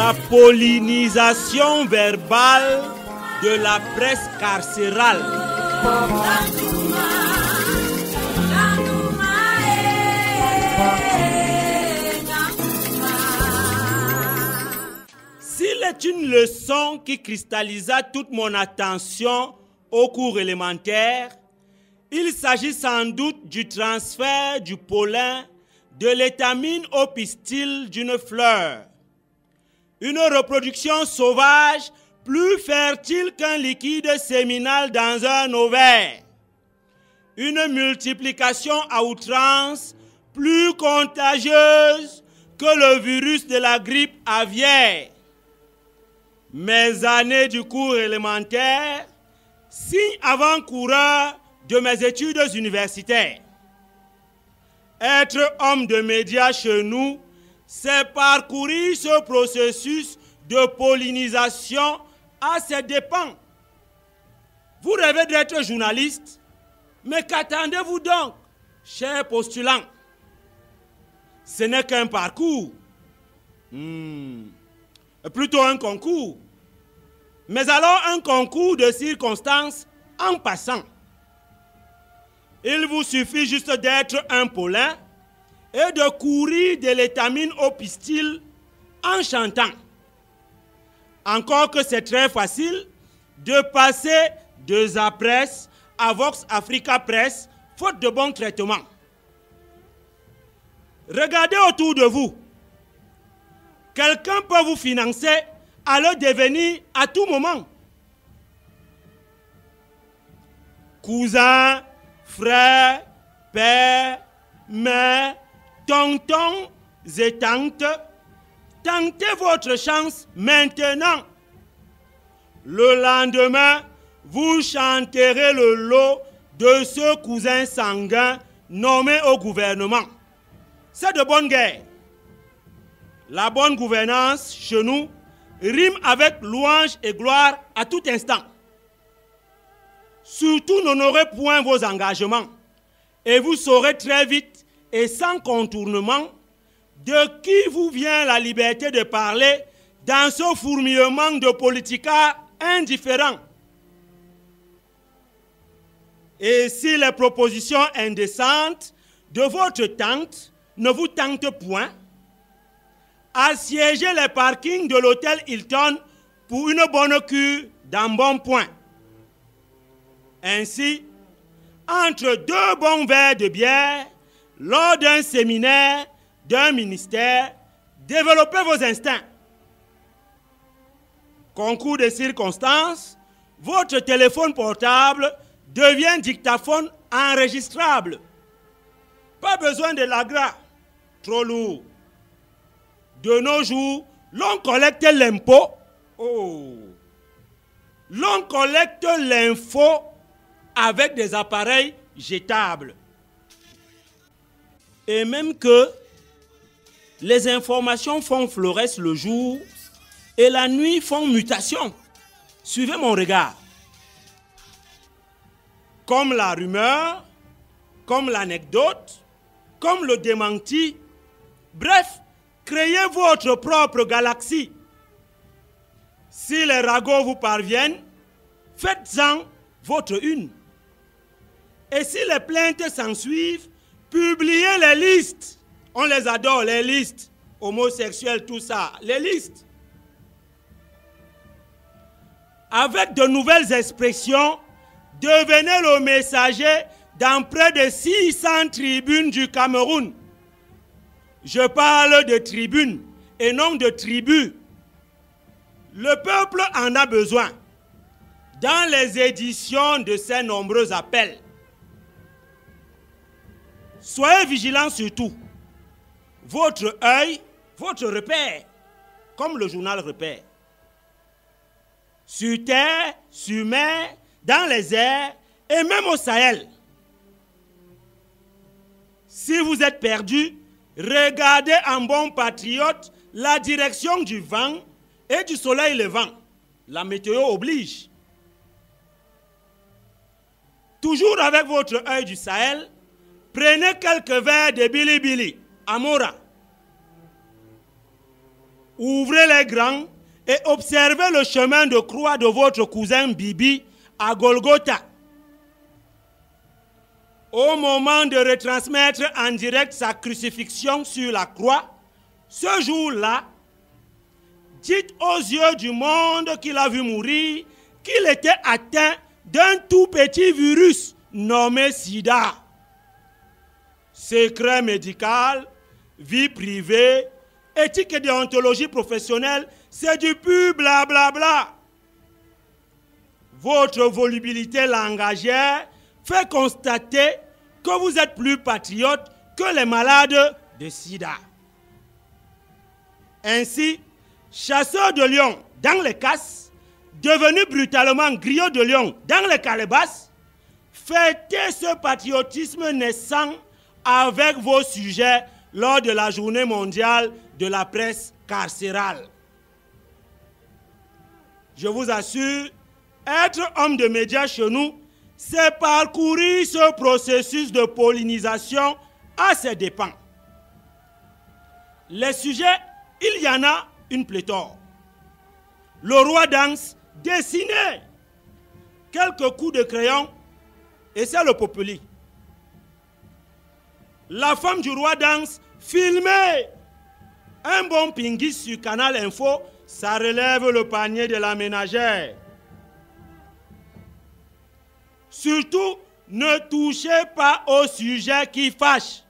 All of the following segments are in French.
La pollinisation verbale de la presse carcérale. S'il est une leçon qui cristallisa toute mon attention au cours élémentaire, il s'agit sans doute du transfert du pollen de l'étamine au pistil d'une fleur. Une reproduction sauvage plus fertile qu'un liquide séminal dans un ovaire. Une multiplication à outrance plus contagieuse que le virus de la grippe aviaire. Mes années du cours élémentaire, signe avant-coureur de mes études universitaires. Être homme de médias chez nous, c'est parcourir ce processus de pollinisation à ses dépens. Vous rêvez d'être journaliste, mais qu'attendez-vous donc, chers postulants? Ce n'est qu'un parcours, plutôt un concours. Mais alors un concours de circonstances en passant. Il vous suffit juste d'être un pollen et de courir de l'étamine au pistil en chantant. Encore que c'est très facile de passer de Zapresse à Vox Africa Press, faute de bon traitement. Regardez autour de vous. Quelqu'un peut vous financer à le devenir à tout moment. Cousin, frère, père, mère, tonton et tante, tentez votre chance maintenant. Le lendemain, vous chanterez le lot de ce cousin sanguin nommé au gouvernement. C'est de bonne guerre. La bonne gouvernance chez nous rime avec louange et gloire à tout instant. Surtout n'honorez point vos engagements et vous saurez très vite et sans contournement de qui vous vient la liberté de parler dans ce fourmillement de politicards indifférents. Et si les propositions indécentes de votre tante ne vous tentent point, assiégez les parkings de l'hôtel Hilton pour une bonne cure d'embonpoint. Ainsi, entre deux bons verres de bière, lors d'un séminaire, d'un ministère, développez vos instincts. Concours de circonstances, votre téléphone portable devient dictaphone enregistrable. Pas besoin de l'AGRA, trop lourd. De nos jours, l'on collecte l'impôt. L'on collecte l'info avec des appareils jetables. Et même que les informations font florès le jour et la nuit font mutation. Suivez mon regard. Comme la rumeur, comme l'anecdote, comme le démenti. Bref, créez votre propre galaxie. Si les ragots vous parviennent, faites-en votre une. Et si les plaintes s'ensuivent, publiez les listes. On les adore, les listes. Homosexuels, tout ça, les listes. Avec de nouvelles expressions, devenez le messager dans près de 600 tribunes du Cameroun. Je parle de tribunes et non de tribus. Le peuple en a besoin dans les éditions de ces nombreux appels. Soyez vigilants surtout. Votre œil, votre repère, comme le journal Repère. Sur terre, sur mer, dans les airs et même au Sahel. Si vous êtes perdu, regardez en bon patriote la direction du vent et du soleil levant. La météo oblige. Toujours avec votre œil du Sahel, prenez quelques verres de Billy Billy, Amora. ouvrez les grands et observez le chemin de croix de votre cousin Bibi à Golgotha. Au moment de retransmettre en direct sa crucifixion sur la croix, ce jour-là, dites aux yeux du monde qu'il a vu mourir qu'il était atteint d'un tout petit virus nommé sida. Secret médical, vie privée, éthique et déontologie professionnelle, c'est du pur blablabla. Votre volubilité langagière fait constater que vous êtes plus patriote que les malades de sida. Ainsi, chasseur de lions dans les casses, devenu brutalement griot de lions dans les calebasses, fêtez ce patriotisme naissant avec vos sujets lors de la journée mondiale de la presse carcérale. Je vous assure, être homme de médias chez nous, c'est parcourir ce processus de pollinisation à ses dépens. Les sujets, il y en a une pléthore. Le roi danse, dessiné. Quelques coups de crayon, et c'est le populi. La femme du roi danse, filmé. Un bon pingis sur Canal Info, ça relève le panier de la ménagère. Surtout, ne touchez pas aux sujets qui fâchent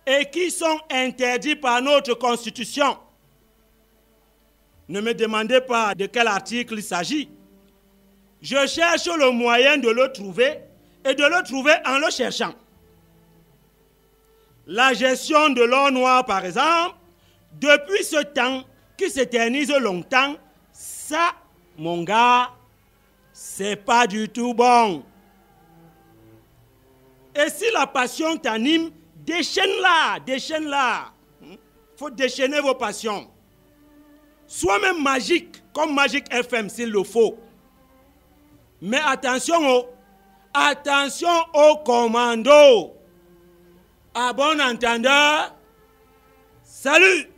et qui sont interdits par notre Constitution. Ne me demandez pas de quel article il s'agit. Je cherche le moyen de le trouver et de le trouver en le cherchant. La gestion de l'or noir, par exemple, depuis ce temps qui s'éternise longtemps, ça, mon gars, c'est pas du tout bon. Et si la passion t'anime, déchaîne-la, déchaîne-la. Il faut déchaîner vos passions. Sois même magique, comme Magic FM s'il le faut. Mais attention au commando. À bon entendeur, salut!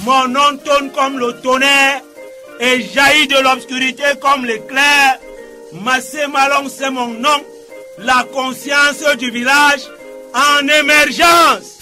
Mon nom tonne comme le tonnerre et jaillit de l'obscurité comme l'éclair. Massé Malong, c'est mon nom, la conscience du village en émergence.